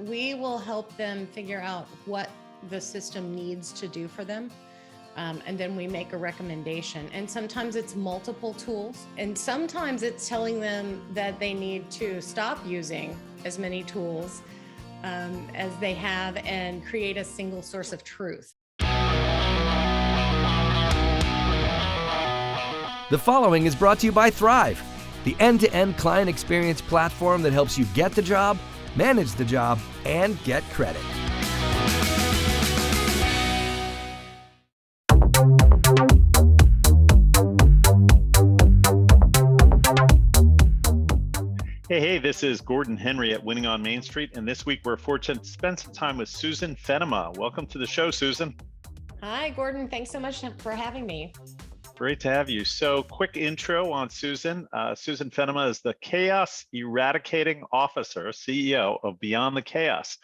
we will help them figure out what the system needs to do for them. And then we make a recommendation. And sometimes it's multiple tools. And sometimes it's telling them that they need to stop using as many tools as they have and create a single source of truth. The following is brought to you by Thryv, the end-to-end client experience platform that helps you get the job, manage the job, and get credit. Hey, this is Gordon Henry at Winning on Main Street, and this week we're fortunate to spend some time with Susan Fennema. Welcome to the show, Susan. Hi, Gordon. Thanks so much for having me. Great to have you. So, quick intro on Susan. Susan Fennema is the Chaos Eradicating Officer, CEO of Beyond the Chaos,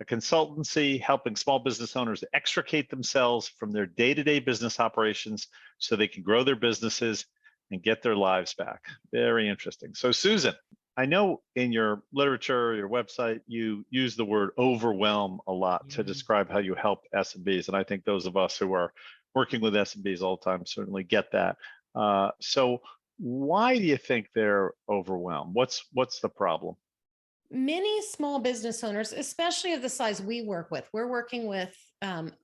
a consultancy helping small business owners extricate themselves from their day-to-day business operations so they can grow their businesses and get their lives back. Very interesting. So, Susan, I know in your literature, your website, you use the word overwhelm a lot to describe how you help SMBs. And I think those of us who are working with SMBs all the time certainly get that. So why do you think they're overwhelmed? What's the problem? Many small business owners, especially of the size we work with, we're working with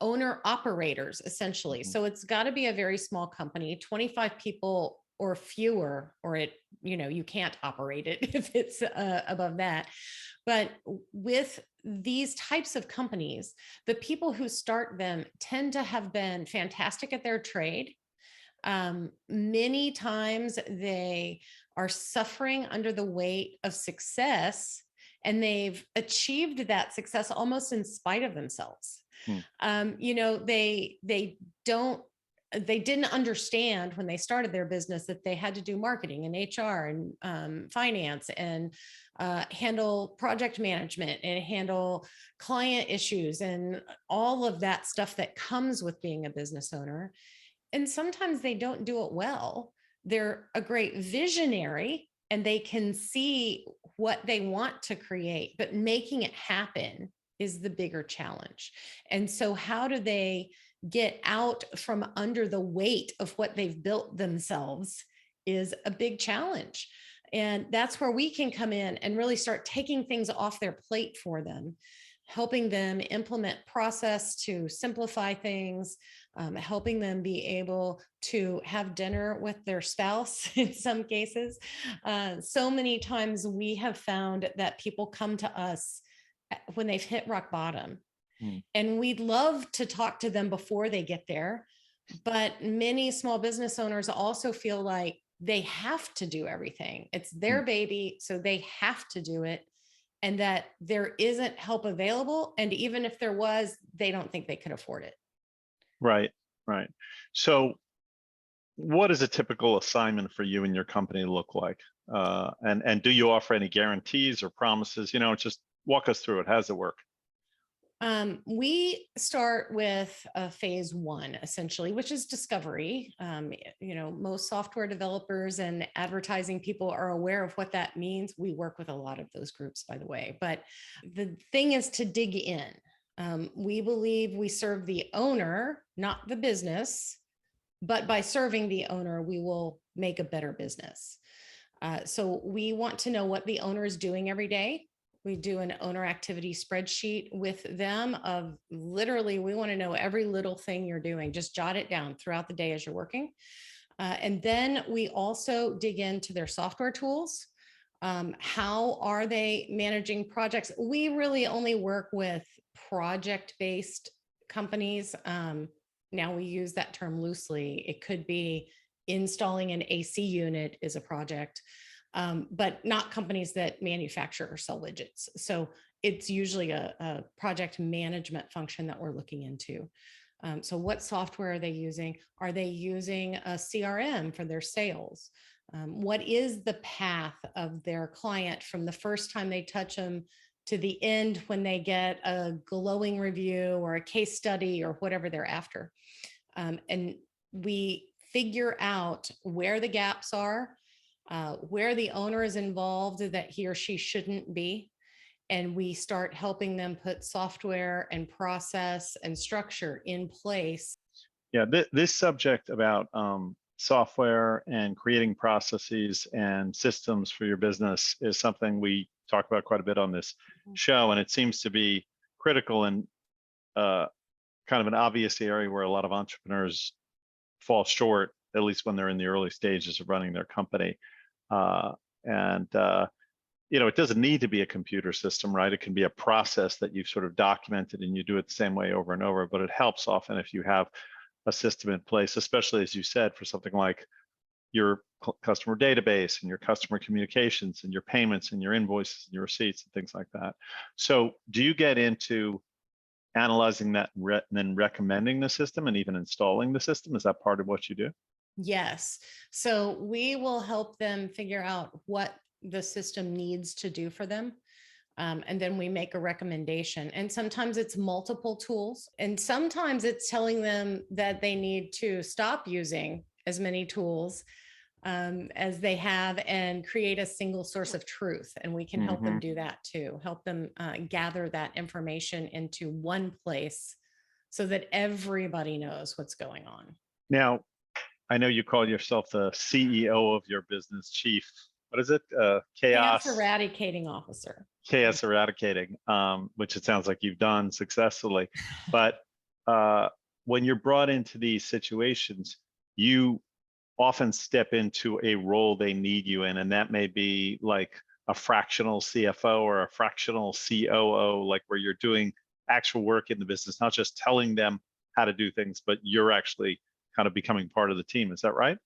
owner operators, essentially. So it's got to be a very small company, 25 people or fewer, or you can't operate it if it's above that. But with these types of companies, the people who start them tend to have been fantastic at their trade. Many times they are suffering under the weight of success, and they've achieved that success almost in spite of themselves. They didn't understand when they started their business that they had to do marketing and HR and finance and handle project management and handle client issues and all of that stuff that comes with being a business owner. And sometimes they don't do it well. They're a great visionary and they can see what they want to create, but making it happen is the bigger challenge. And so how do they get out from under the weight of what they've built themselves is a big challenge. And that's where we can come in and really start taking things off their plate for them, helping them implement process to simplify things, helping them be able to have dinner with their spouse in some cases. So many times we have found that people come to us when they've hit rock bottom. And we'd love to talk to them before they get there. But many small business owners also feel like they have to do everything. It's their baby, so they have to do it. And that there isn't help available. And even if there was, they don't think they could afford it. Right. So what does a typical assignment for you and your company look like? And do you offer any guarantees or promises? Just walk us through it. How does it work? We start with phase one, essentially, which is discovery. Most software developers and advertising people are aware of what that means. We work with a lot of those groups, by the way. But the thing is to dig in. We believe we serve the owner, not the business. But by serving the owner, we will make a better business. So we want to know what the owner is doing every day. We do an owner activity spreadsheet with them of literally, we want to know every little thing you're doing. Just jot it down throughout the day as you're working. And then we also dig into their software tools. How are they managing projects? We really only work with project-based companies. Now we use that term loosely. It could be installing an AC unit is a project. But not companies that manufacture or sell widgets. So it's usually a project management function that we're looking into. So what software are they using? Are they using a CRM for their sales? What is the path of their client from the first time they touch them to the end when they get a glowing review or a case study or whatever they're after? And we figure out where the gaps are, where the owner is involved that he or she shouldn't be, and we start helping them put software and process and structure in place. Yeah, this subject about software and creating processes and systems for your business is something we talk about quite a bit on this show, and it seems to be critical and kind of an obvious area where a lot of entrepreneurs fall short, at least when they're in the early stages of running their company. It doesn't need to be a computer system, right? It can be a process that you've sort of documented and you do it the same way over and over, but it helps often if you have a system in place, especially as you said, for something like your customer database and your customer communications and your payments and your invoices and your receipts and things like that. So do you get into analyzing that and then recommending the system and even installing the system? Is that part of what you do? Yes. So we will help them figure out what the system needs to do for them. And then we make a recommendation. And sometimes it's multiple tools. And sometimes it's telling them that they need to stop using as many tools as they have and create a single source of truth. And we can help them do that too, help them gather that information into one place so that everybody knows what's going on. Now, I know you call yourself the CEO of your business, Chief. What is it? Chaos Eradicating Officer. Chaos Eradicating, which it sounds like you've done successfully. But when you're brought into these situations, you often step into a role they need you in, and that may be like a fractional CFO or a fractional COO, like where you're doing actual work in the business, not just telling them how to do things, but you're actually kind of becoming part of the team. Is that right?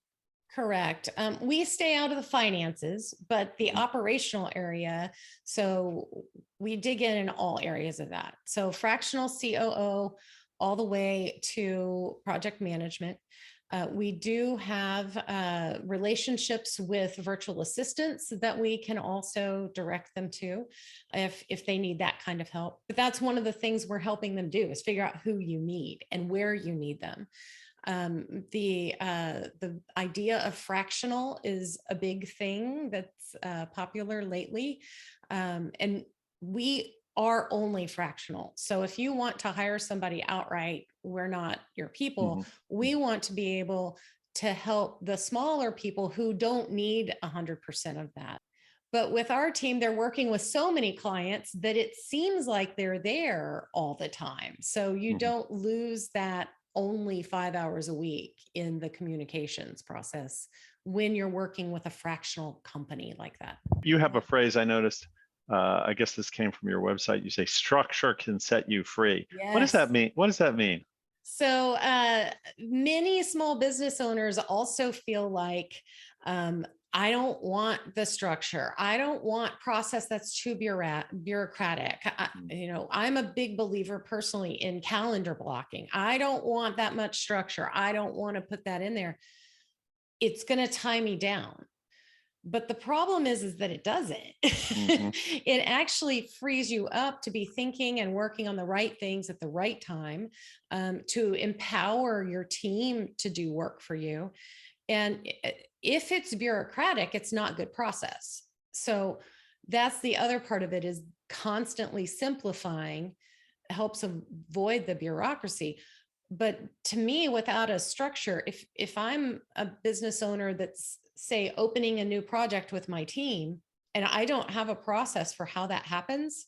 Correct. We stay out of the finances, but the operational area, so we dig in all areas of that. So fractional COO all the way to project management. We do have relationships with virtual assistants that we can also direct them to if they need that kind of help. But that's one of the things we're helping them do is figure out who you need and where you need them. The idea of fractional is a big thing that's popular lately. And we are only fractional. So if you want to hire somebody outright, we're not your people. We want to be able to help the smaller people who don't need 100% of that. But with our team, they're working with so many clients that it seems like they're there all the time. So you don't lose that only 5 hours a week in the communications process when you're working with a fractional company like that. You have a phrase I noticed. I guess this came from your website. You say structure can set you free. Yes. What does that mean? What does that mean? So many small business owners also feel like, I don't want the structure. I don't want process that's too bureaucratic. I'm a big believer personally in calendar blocking. I don't want that much structure. I don't want to put that in there. It's going to tie me down. But the problem is that it doesn't. It actually frees you up to be thinking and working on the right things at the right time, to empower your team to do work for you. And if it's bureaucratic, it's not good process. So that's the other part of it, is constantly simplifying helps avoid the bureaucracy. But to me, without a structure, if I'm a business owner that's, say, opening a new project with my team, and I don't have a process for how that happens,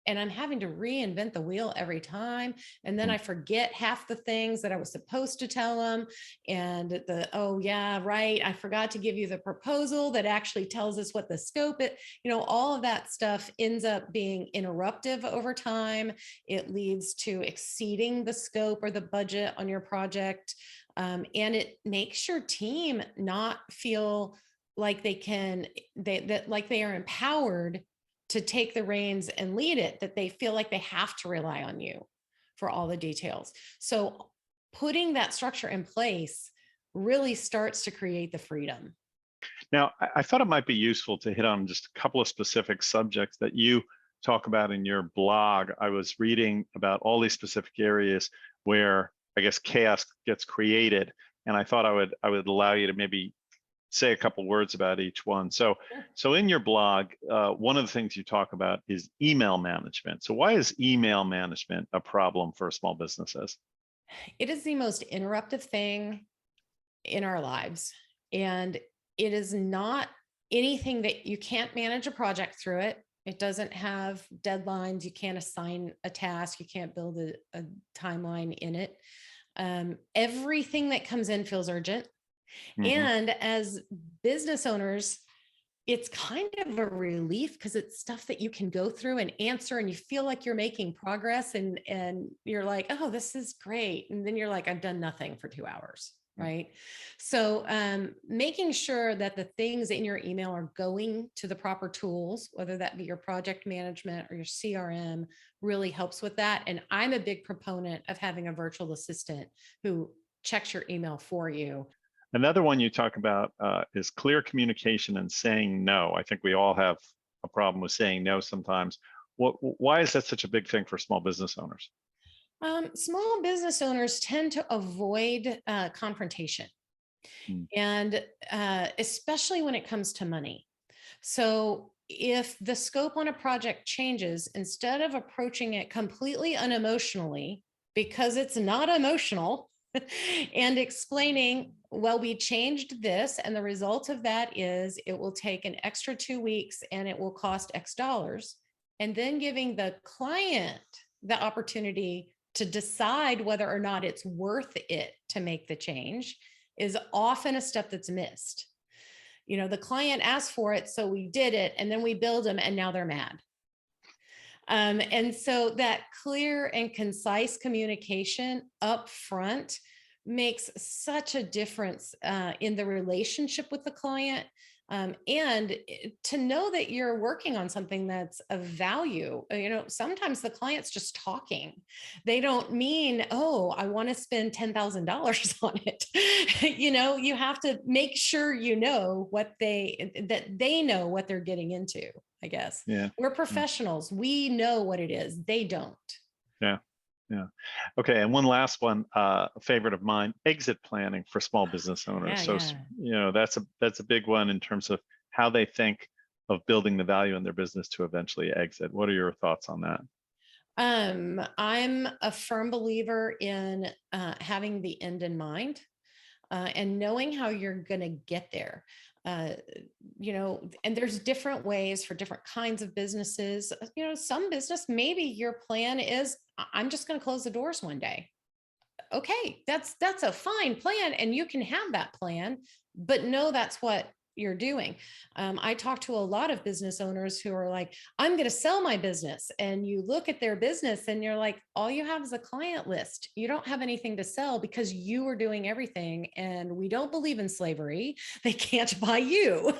and I'm having to reinvent the wheel every time, and then I forget half the things that I was supposed to tell them, and oh yeah, right, I forgot to give you the proposal that actually tells us what the scope is, all of that stuff ends up being interruptive over time. It leads to exceeding the scope or the budget on your project. And it makes your team not feel like like they are empowered to take the reins and lead it, that they feel like they have to rely on you for all the details. So putting that structure in place really starts to create the freedom. Now, I thought it might be useful to hit on just a couple of specific subjects that you talk about in your blog. I was reading about all these specific areas where I guess chaos gets created, and I thought I would allow you to maybe say a couple words about each one. So, Sure. so in your blog, one of the things you talk about is email management. So why is email management a problem for small businesses? It is the most interruptive thing in our lives. And it is not anything that you can't manage a project through it. It doesn't have deadlines. You can't assign a task. You can't build a timeline in it. Everything that comes in feels urgent. Hmm. And as business owners, it's kind of a relief because it's stuff that you can go through and answer, and you feel like you're making progress, and you're like, oh, this is great. And then you're like, I've done nothing for 2 hours. Right. So making sure that the things in your email are going to the proper tools, whether that be your project management or your CRM, really helps with that. And I'm a big proponent of having a virtual assistant who checks your email for you. Another one you talk about is clear communication and saying no. I think we all have a problem with saying no sometimes. Why is that such a big thing for small business owners? Small business owners tend to avoid confrontation, Mm. and especially when it comes to money. So, if the scope on a project changes, instead of approaching it completely unemotionally, because it's not emotional, and explaining, well, we changed this, and the result of that is it will take an extra 2 weeks and it will cost X dollars. And then giving the client the opportunity to decide whether or not it's worth it to make the change is often a step that's missed. The client asked for it, so we did it, and then we billed them, and now they're mad. And so that clear and concise communication up front makes such a difference in the relationship with the client. And to know that you're working on something that's of value. Sometimes the client's just talking. They don't mean, oh, I want to spend $10,000 on it. You have to make sure that they know what they're getting into, I guess. Yeah. We're professionals. We know what it is. They don't. Yeah. Yeah. Okay. And one last one, a favorite of mine, exit planning for small business owners. So, Yeah. that's a big one in terms of how they think of building the value in their business to eventually exit. What are your thoughts on that? I'm a firm believer in having the end in mind, and knowing how you're going to get there. Uh, and there's different ways for different kinds of businesses. Some business, maybe your plan is, I'm just going to close the doors one day. Okay, that's a fine plan, and you can have that plan, but know that's what you're doing. I talk to a lot of business owners who are like, I'm going to sell my business. And you look at their business and you're like, all you have is a client list. You don't have anything to sell because you are doing everything. And we don't believe in slavery. They can't buy you.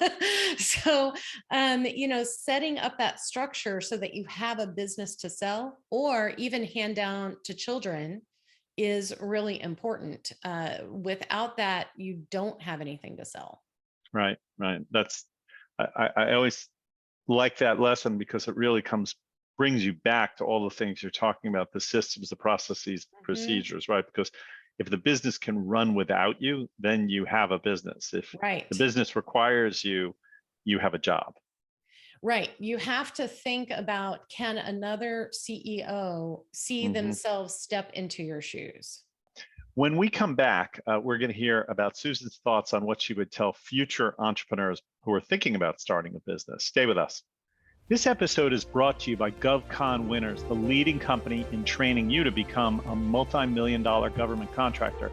So, setting up that structure so that you have a business to sell or even hand down to children is really important. Without that, you don't have anything to sell. Right. Right. I always like that lesson because it really brings you back to all the things you're talking about, the systems, the processes, procedures, right? Because if the business can run without you, then you have a business. If the business requires you, you have a job. Right. You have to think about, can another CEO see themselves step into your shoes? When we come back, we're going to hear about Susan's thoughts on what she would tell future entrepreneurs who are thinking about starting a business. Stay with us. This episode is brought to you by GovCon Winners, the leading company in training you to become a multi-million-dollar government contractor.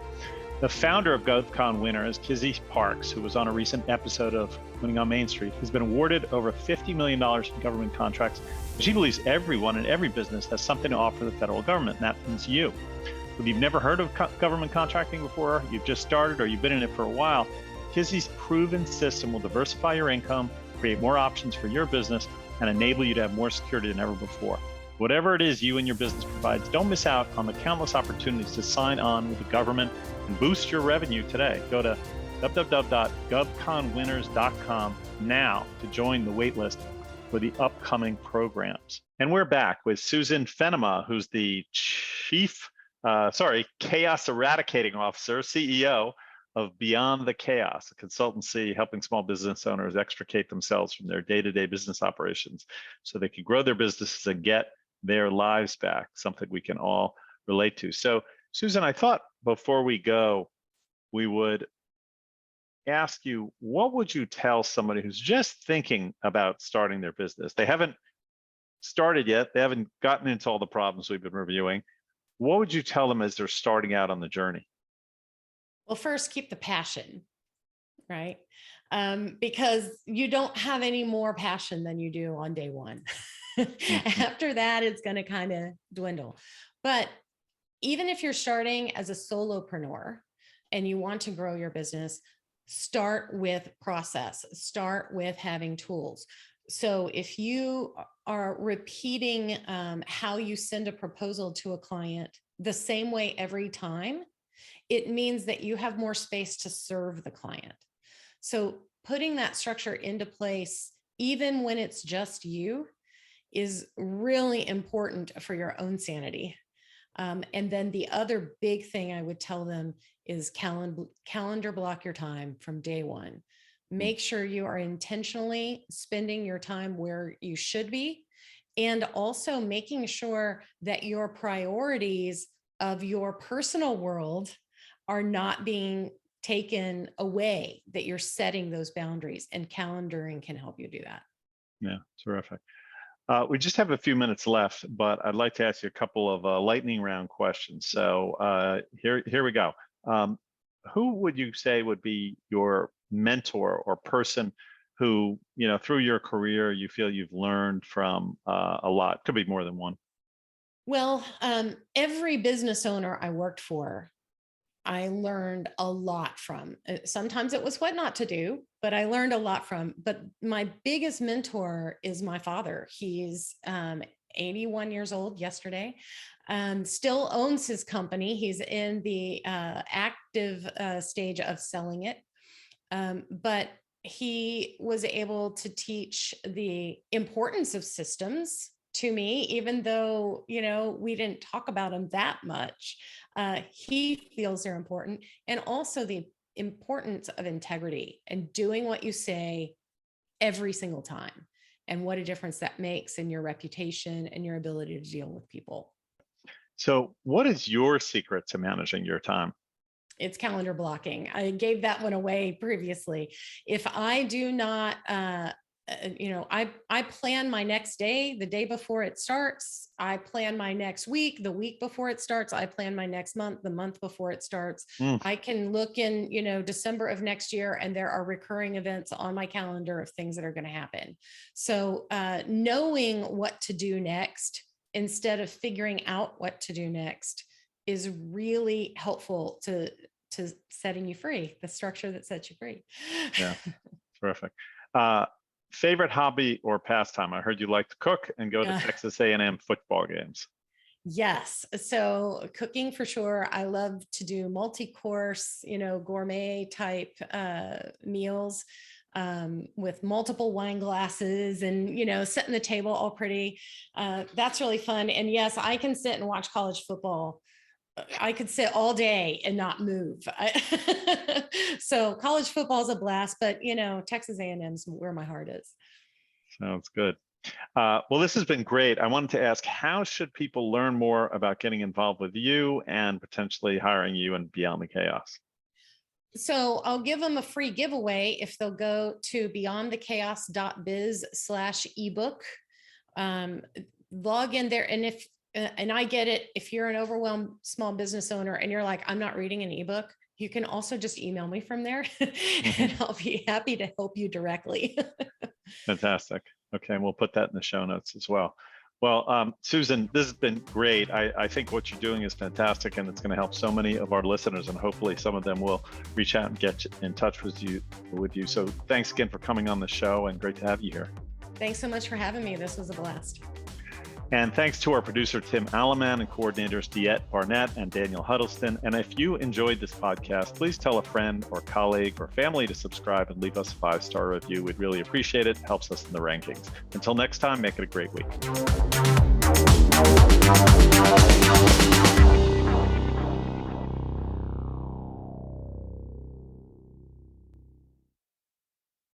The founder of GovCon Winners, Kizzy Parks, who was on a recent episode of Winning on Main Street, has been awarded over $50 million in government contracts. She believes everyone in every business has something to offer the federal government, and that means you. If you've never heard of government contracting before, you've just started, or you've been in it for a while, Kizzy's proven system will diversify your income, create more options for your business, and enable you to have more security than ever before. Whatever it is you and your business provides, don't miss out on the countless opportunities to sign on with the government and boost your revenue today. Go to www.govconwinners.com now to join the waitlist for the upcoming programs. And we're back with Susan Fennema, who's the Chief Chaos Eradicating Officer, CEO of Beyond the Chaos, a consultancy helping small business owners extricate themselves from their day-to-day business operations so they can grow their businesses and get their lives back, something we can all relate to. So, Susan, I thought before we go, we would ask you, what would you tell somebody who's just thinking about starting their business? They haven't started yet. They haven't gotten into all the problems we've been reviewing. What would you tell them as they're starting out on the journey? Well, first, keep the passion, right? Because you don't have any more passion than you do on day one. After that, it's going to kind of dwindle. But even if you're starting as a solopreneur and you want to grow your business, start with process, start with having tools. So if you are repeating how you send a proposal to a client the same way every time, it means that you have more space to serve the client. So putting that structure into place, even when it's just you, is really important for your own sanity. And then the other big thing I would tell them is calendar block your time from day one. Make sure you are intentionally spending your time where you should be, and also making sure that your priorities of your personal world are not being taken away, that you're setting those boundaries, and calendaring can help you do that. Yeah, terrific. We just have a few minutes left, but I'd like to ask you a couple of lightning round questions. So here we go. Who would you say would be your mentor or person who, through your career, you feel you've learned from a lot? Could be more than one. Well, every business owner I worked for, I learned a lot from. Sometimes it was what not to do, but I learned a lot from. But my biggest mentor is my father. He's 81 years old yesterday, still owns his company. He's in the active stage of selling it. But he was able to teach the importance of systems to me, even though, we didn't talk about them that much. He feels they're important. And also the importance of integrity and doing what you say every single time, and what a difference that makes in your reputation and your ability to deal with people. So what is your secret to managing your time? It's calendar blocking. I gave that one away previously. If I do not, I plan my next day, the day before it starts. I plan my next week, the week before it starts. I plan my next month, the month before it starts. I can look in, December of next year, and there are recurring events on my calendar of things that are going to happen. So knowing what to do next instead of figuring out what to do next is really helpful to setting you free, the structure that sets you free. Yeah, terrific. Favorite hobby or pastime? I heard you like to cook and go to Texas A&M football games. Yes. So cooking for sure. I love to do multi-course, gourmet type meals with multiple wine glasses and, setting the table all pretty. That's really fun. And yes, I can sit and watch college football. I could sit all day and not move. So college football is a blast, but Texas A&M's where my heart is. Sounds good. Well, this has been great. I wanted to ask, how should people learn more about getting involved with you and potentially hiring you and Beyond the Chaos? So I'll give them a free giveaway if they'll go to beyondthechaos.biz/ebook. Log in there, and I get it. If you're an overwhelmed small business owner and you're like, I'm not reading an ebook, you can also just email me from there and I'll be happy to help you directly. Fantastic. Okay, and we'll put that in the show notes as well. Well, Susan, this has been great. I think what you're doing is fantastic, and it's going to help so many of our listeners, and hopefully some of them will reach out and get in touch with you. So thanks again for coming on the show, and great to have you here. Thanks so much for having me. This was a blast. And thanks to our producer, Tim Alleman, and coordinators, Diet Barnett and Daniel Huddleston. And if you enjoyed this podcast, please tell a friend or colleague or family to subscribe and leave us a 5-star review. We'd really appreciate it. It helps us in the rankings. Until next time, make it a great week.